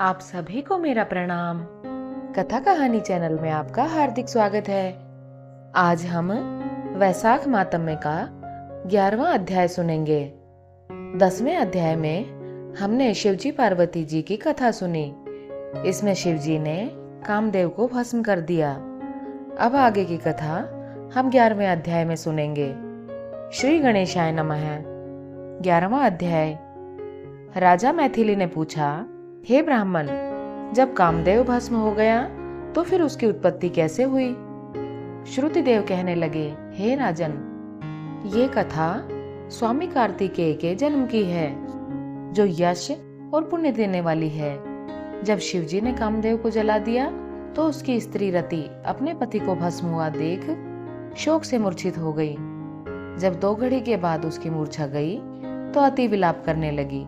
आप सभी को मेरा प्रणाम। कथा कहानी चैनल में आपका हार्दिक स्वागत है। आज हम वैशाख मातम्य का 11वां अध्याय सुनेंगे। 10वें अध्याय में हमने शिवजी पार्वती जी की कथा सुनी। इसमें शिवजी ने कामदेव को भस्म कर दिया। अब आगे की कथा हम 11वें अध्याय में सुनेंगे। श्री गणेशाय नमः। 11वां अध्याय। राजा मैथिली ने पूछा, हे ब्राह्मण, जब कामदेव भस्म हो गया तो फिर उसकी उत्पत्ति कैसे हुई? श्रुतिदेव कहने लगे, हे राजन, ये कथा स्वामी कार्तिकेय के जन्म की है, जो यश और पुण्य देने वाली है। जब शिवजी ने कामदेव को जला दिया तो उसकी स्त्री रति अपने पति को भस्म हुआ देख शोक से मूर्छित हो गई। जब 2 घड़ी के बाद उसकी मूर्छा गई तो अति विलाप करने लगी,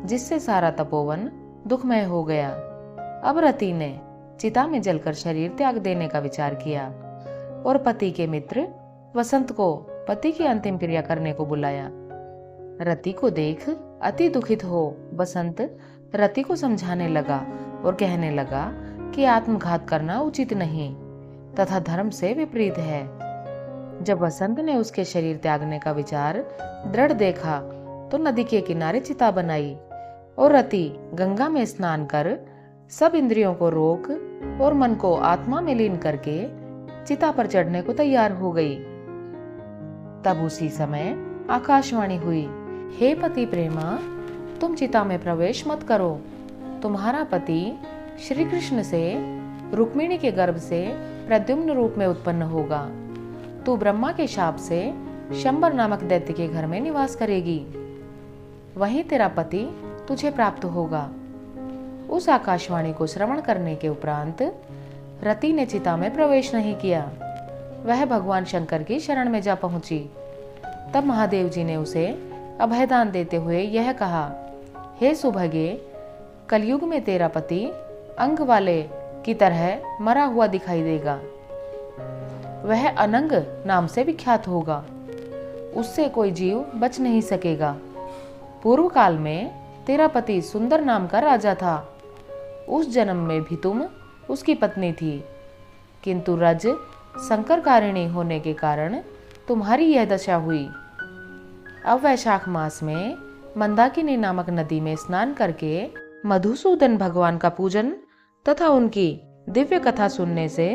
जिससे सारा तपोवन दुखमय हो गया। अब रति ने चिता में जलकर शरीर त्याग देने का विचार किया और पति के मित्र वसंत को पति की अंतिम क्रिया करने को बुलाया। रति को देख अति दुखित हो वसंत रति को समझाने लगा और कहने लगा कि आत्मघात करना उचित नहीं तथा धर्म से विपरीत है। जब वसंत ने उसके शरीर त्यागने का विचार दृढ़ देखा तो नदी के किनारे चिता बनाई और रति गंगा में स्नान कर सब इंद्रियों को रोक और मन को आत्मा में लीन करके चिता पर चढ़ने को तैयार हो गई। तब उसी समय आकाशवाणी हुई, हे पति प्रेमा, तुम चिता में प्रवेश मत करो। तुम्हारा पति श्री कृष्ण से रुक्मिणी के गर्भ से प्रद्युम्न रूप में उत्पन्न होगा। तू ब्रह्मा के शाप से शंबर नामक दैत्य के घर में निवास करेगी। वहीं तेरा पति तुझे प्राप्त होगा। उस आकाशवाणी को श्रवण करने के उपरांत रति ने चिता में प्रवेश नहीं किया। वह भगवान शंकर की शरण में जा पहुंची। तब महादेव जी ने उसे अभयदान देते हुए यह कहा, हे सुभगे, कलयुग में तेरा पति अंग वाले की तरह मरा हुआ दिखाई देगा। वह अनंग नाम से विख्यात होगा। उससे कोई जीव बच नहीं सकेगा। पूर्व काल में तेरा पति सुंदर नाम का राजा था। उस जन्म में भी तुम उसकी पत्नी थी, किंतु रज संकरकारिणी होने के कारण तुम्हारी यह दशा हुई। अब वैशाख मास में मंदाकिनी नामक नदी में स्नान करके मधुसूदन भगवान का पूजन तथा उनकी दिव्य कथा सुनने से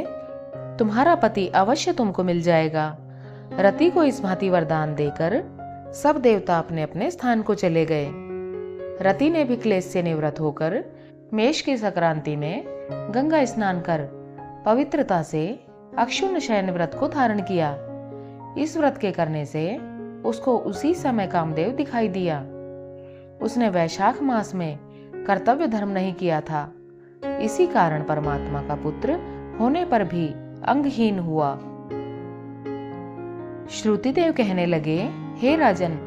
तुम्हारा पति अवश्य तुमको मिल जाएगा। रति को इस भांति वरदान देकर सब देवता अपने अपने स्थान को चले गए। रति ने भी क्लेश से निवृत्त होकर मेष की संक्रांति में गंगा स्नान कर पवित्रता से अक्षुण्ण शयन व्रत को धारण किया। इस व्रत के करने से उसको उसी समय कामदेव दिखाई दिया। उसने वैशाख मास में कर्तव्य धर्म नहीं किया था। इसी कारण परमात्मा का पुत्र होने पर भी अंगहीन हुआ। श्रुतिदेव कहने लगे, हे राजन,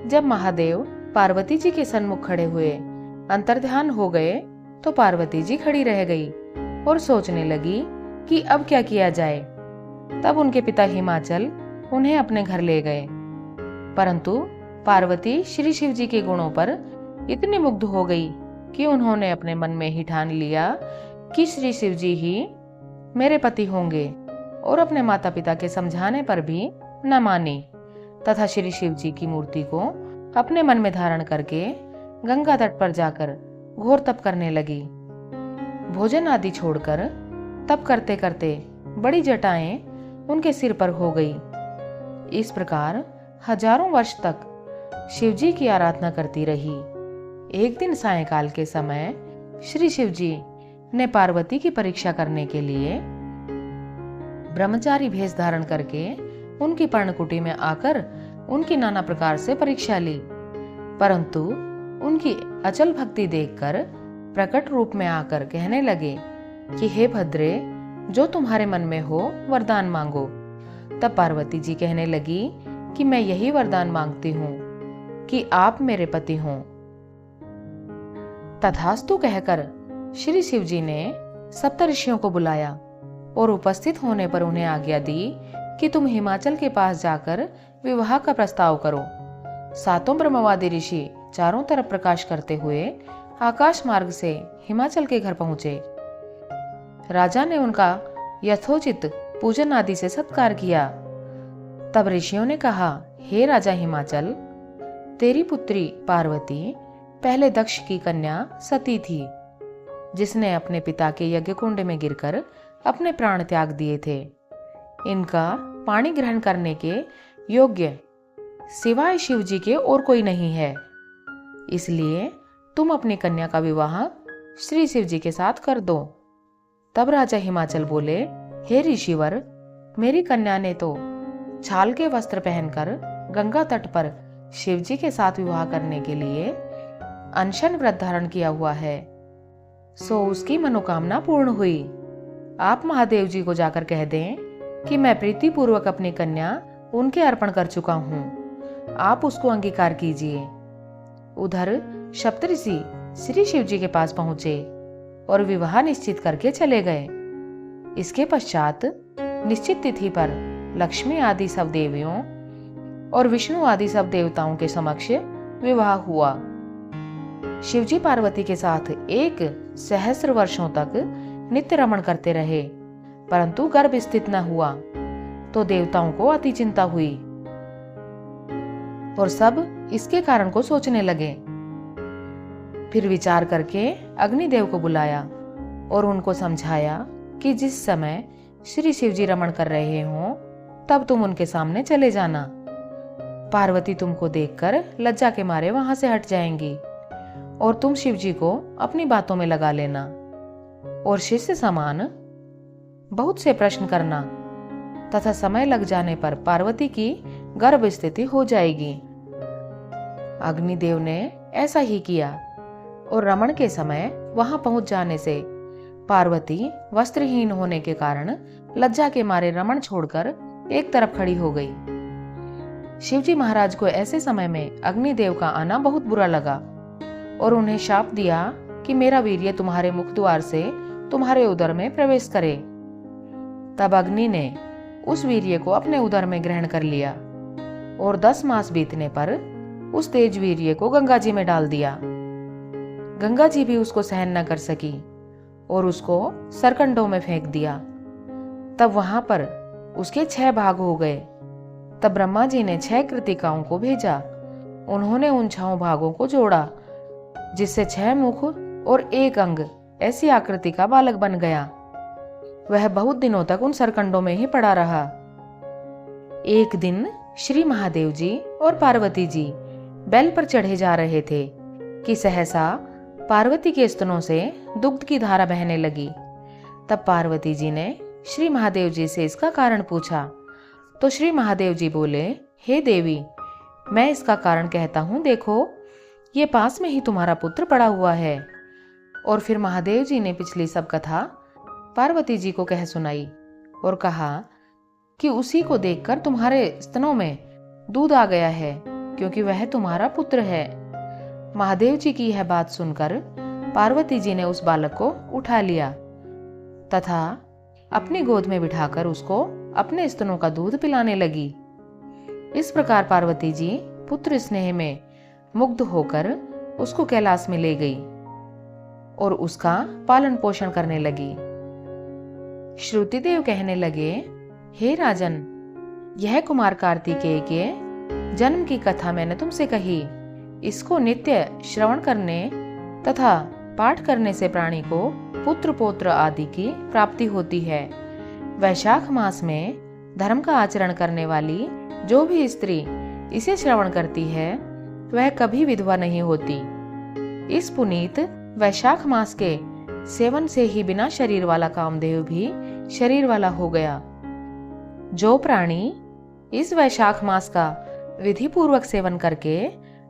जब महादेव पार्वती जी के सन्मुख खड़े हुए अंतर्ध्यान हो गए तो पार्वती जी खड़ी रह गई और सोचने लगी कि अब क्या किया जाए। तब उनके पिता हिमाचल उन्हें अपने घर ले गए, परंतु पार्वती श्री शिव जी के गुणों पर इतनी मुग्ध हो गई कि उन्होंने अपने मन में ही ठान लिया कि श्री शिव जी ही मेरे पति होंगे, और अपने माता पिता के समझाने पर भी न मानी तथा श्री शिव जी की मूर्ति को अपने मन में धारण करके गंगा तट पर जाकर घोर तप करने लगी। भोजन आदि छोड़कर तप करते करते बड़ी जटाएं उनके सिर पर हो गई। इस प्रकार हजारों वर्ष तक शिवजी की आराधना करती रही। एक दिन सायंकाल के समय श्री शिवजी ने पार्वती की परीक्षा करने के लिए ब्रह्मचारी भेष धारण करके उनकी पर्णकुटी में आकर उनकी नाना प्रकार से परीक्षा ली, परंतु उनकी अचल भक्ति देखकर प्रकट रूप में आकर कहने लगे कि हे भद्रे, जो तुम्हारे मन में हो वरदान मांगो। तब पार्वती जी कहने लगी कि मैं यही वरदान मांगती हूँ कि आप मेरे पति हों। तथास्तु कहकर श्री शिव जी ने सप्तऋषियों को बुलाया और उपस्थित होने पर उन्हें आज्ञा दी कि तुम हिमाचल के पास जाकर विवाह का प्रस्ताव करो। 7 ब्रह्मवादी ऋषि चारों तरफ प्रकाश करते हुए आकाश मार्ग से हिमाचल के घर पहुंचे। राजा ने उनका यथोचित पूजन आदि से सत्कार किया। तब ऋषियों ने कहा, हे राजा हिमाचल, तेरी पुत्री पार्वती पहले दक्ष की कन्या सती थी, जिसने अपने पिता के यज्ञ कुंड में गिरकर अपने प्राण त्याग दिए थे। इनका पानी ग्रहण करने के योग्य सिवाय शिव जी के और कोई नहीं है। इसलिए तुम अपनी कन्या का विवाह श्री शिव जी के साथ कर दो। तब राजा हिमाचल बोले, हे ऋषिवर, मेरी कन्या ने तो छाल के वस्त्र पहनकर गंगा तट पर शिव जी के साथ विवाह करने के लिए अनशन व्रत धारण किया हुआ है, सो उसकी मनोकामना पूर्ण हुई। आप महादेव जी को जाकर कह दें कि मैं प्रीतिपूर्वक अपनी कन्या उनके अर्पण कर चुका हूँ, आप उसको अंगीकार कीजिए। उधर सप्तऋषि श्री शिव जी के पास पहुंचे और विवाह निश्चित करके चले गए। इसके पश्चात निश्चित तिथि पर लक्ष्मी आदि सब देवियों और विष्णु आदि सब देवताओं के समक्ष विवाह हुआ। शिवजी पार्वती के साथ 1 सहस्र वर्षों तक नित्य रमण करते रहे, परंतु गर्भ स्थित न हुआ तो देवताओं को अति चिंता हुई और सब इसके कारण को सोचने लगे। फिर विचार करके अग्निदेव को बुलाया और उनको समझाया कि जिस समय श्री शिवजी रमण कर रहे हों तब तुम उनके सामने चले जाना। पार्वती तुमको देखकर लज्जा के मारे वहां से हट जाएंगी और तुम शिवजी को अपनी बातों में लगा लेना और शिष्य समान बहुत से प्रश्न करना तथा समय लग जाने पर पार्वती की गर्भ स्थिति हो जाएगी। अग्निदेव ने ऐसा ही किया और रमण के समय वहां पहुंच जाने से पार्वती वस्त्रहीन होने के कारण लज्जा के मारे रमण छोड़कर एक तरफ खड़ी हो गई। शिवजी महाराज को ऐसे समय में अग्निदेव का आना बहुत बुरा लगा और उन्हें शाप दिया कि मेरा वीर्य तुम्हारे मुख द्वार से तुम्हारे उदर में प्रवेश करे। तब अग्नि ने उस वीर्य को अपने उदर में ग्रहण कर लिया और 10 मास बीतने पर उस तेज वीर्य को गंगा जी में डाल दिया। गंगा जी भी उसको सहन न कर सकी और उसको सरकंडों में फेंक दिया। तब वहां पर उसके 6 भाग हो गए। तब ब्रह्मा जी ने 6 कृतिकाओं को भेजा। उन्होंने उन 6 भागों को जोड़ा, जिससे 6 मुख और 1 अंग ऐसी आकृति का बालक बन गया। वह बहुत दिनों तक उन सरकंडों में ही पड़ा रहा। एक दिन श्री महादेव जी और पार्वती जी बैल पर चढ़े जा रहे थे कि सहसा पार्वती के स्तनों से दुग्ध की धारा बहने लगी। तब पार्वती जी ने श्री महादेव जी से इसका कारण पूछा तो श्री महादेव जी बोले, हे देवी, मैं इसका कारण कहता हूँ, देखो ये पास में ही तुम्हारा पुत्र पड़ा हुआ है। और फिर महादेव जी ने पिछली सब कथा पार्वती जी को कह सुनाई और कहा कि उसी को देखकर तुम्हारे स्तनों में दूध आ गया है, क्योंकि वह तुम्हारा पुत्र है। महादेव जी की यह बात सुनकर पार्वती जी ने उस बालक को उठा लिया तथा अपनी गोद में बिठाकर उसको अपने स्तनों का दूध पिलाने लगी। इस प्रकार पार्वती जी पुत्र स्नेह में मुग्ध होकर उसको कैलाश में ले गई और उसका पालन पोषण करने लगी। श्रुतिदेव कहने लगे, हे राजन, यह कुमार कार्तिकेय के जन्म की कथा मैंने तुमसे कही। इसको नित्य श्रवण करने तथा पाठ करने से प्राणी को पुत्र पौत्र आदि की प्राप्ति होती है। वैशाख मास में धर्म का आचरण करने वाली जो भी स्त्री इसे श्रवण करती है वह कभी विधवा नहीं होती। इस पुनीत वैशाख मास के सेवन से ही बिना शरीर वाला कामदेव भी शरीर वाला हो गया। जो प्राणी इस वैशाख मास का विधि पूर्वक सेवन करके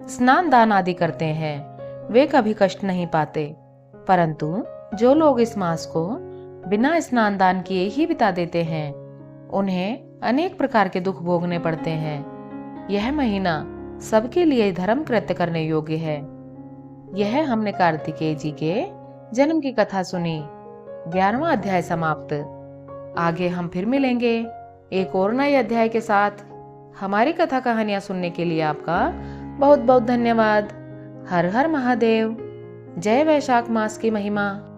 स्नान दान आदि करते हैं वे कभी कष्ट नहीं पाते, परंतु जो लोग इस मास को बिना स्नान दान किए ही बिता देते हैं उन्हें अनेक प्रकार के दुख भोगने पड़ते हैं। यह महीना सबके लिए धर्म कृत्य करने योग्य है। यह हमने कार्तिकेय जी के जन्म की कथा सुनी। 11वां अध्याय समाप्त। आगे हम फिर मिलेंगे एक और नए अध्याय के साथ। हमारी कथा कहानियां सुनने के लिए आपका बहुत बहुत धन्यवाद। हर हर महादेव। जय वैशाख मास की महिमा।